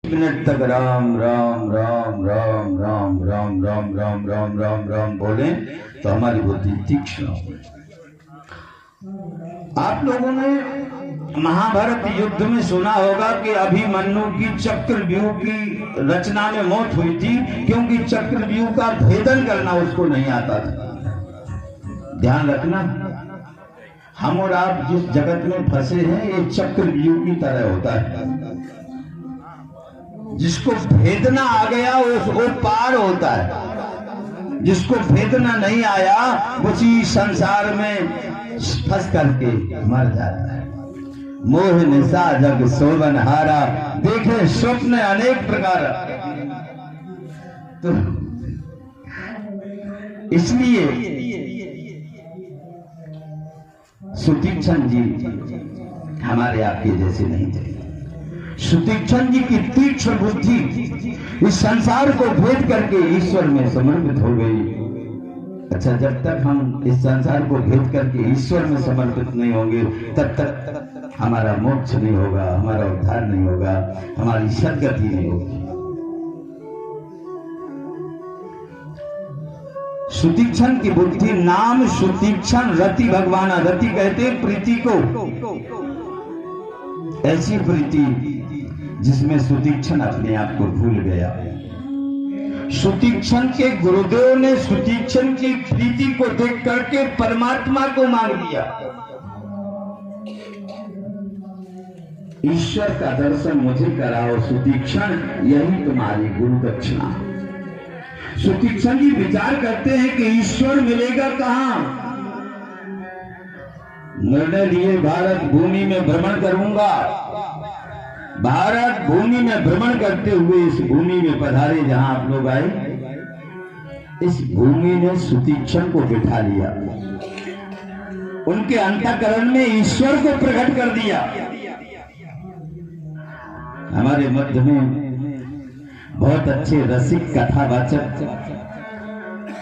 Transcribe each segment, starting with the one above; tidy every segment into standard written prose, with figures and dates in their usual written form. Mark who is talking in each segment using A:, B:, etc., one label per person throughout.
A: Minute तक राम राम राम राम राम राम राम राम राम राम राम बोले तो हमारी बुद्धि तीक्ष्ण होगी। आप लोगों ने महाभारत युद्ध में सुना होगा कि अभिमन्यु की चक्रव्यूह की रचना में मौत हुई थी, क्योंकि चक्रव्यूह का भेदन करना उसको नहीं आता था। ध्यान रखना, हम और आप जिस जगत में फंसे हैं ये चक्रव्यूह की तरह होता है। जिसको भेदना आ गया वो पार होता है, जिसको भेदना नहीं आया उसी संसार में फंस करके मर जाता है। मोह निशा जग सोवन हारा, देखे स्वप्न अनेक प्रकार। तो इसलिए सुतीक्षण जी हमारे आपके जैसे नहीं थे। सुतीक्षण जी की तीक्ष्ण बुद्धि इस संसार को भेद करके ईश्वर में समर्पित हो गई। अच्छा, जब तक हम इस संसार को भेद करके ईश्वर में समर्पित नहीं होंगे तब तक हमारा मोक्ष नहीं होगा, हमारा उद्धार नहीं होगा, हमारी सद्गति नहीं होगी। सुतीक्षण की बुद्धि, नाम सुतीक्षण रति भगवान, रति कहते प्रीति को, ऐसी प्रीति जिसमें सुतीक्षण अपने आप को भूल गया। सुतीक्षण के गुरुदेव ने सुतीक्षण की प्रीति को देख करके परमात्मा को मांग लिया। ईश्वर का दर्शन मुझे कराओ सुतीक्षण, यही तुम्हारी गुरु दक्षिणा। सुतीक्षण जी विचार करते हैं कि ईश्वर मिलेगा कहां। निर्णय लिए भारत भूमि में भ्रमण करूंगा। भारत भूमि में भ्रमण करते हुए इस भूमि में पधारे जहां आप लोग आए, इस भूमि ने सुतीक्षण को बिठा लिया, उनके अंतःकरण में ईश्वर को प्रकट कर दिया। हमारे मध्य में बहुत अच्छे रसिक कथावाचक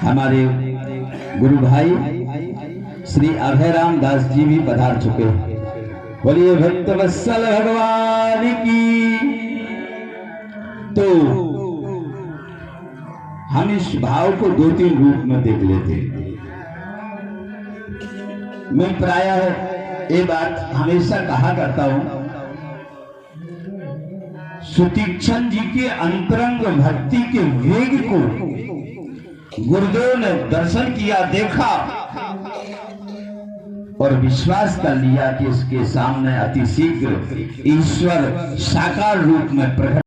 A: हमारे गुरु भाई श्री अभयराम दास जी भी पधार चुके हैं। बोलिए भक्त वत्सल भगवान की। तो हम इस भाव को दो तीन रूप में देख लेते हैं। मैं प्रायः ये बात हमेशा कहा करता हूं, सुतीक्षण जी के अंतरंग भक्ति के वेग को गुरुदेव ने दर्शन किया, देखा और विश्वास कर लिया कि इसके सामने अति शीघ्र ईश्वर साकार रूप में प्रकट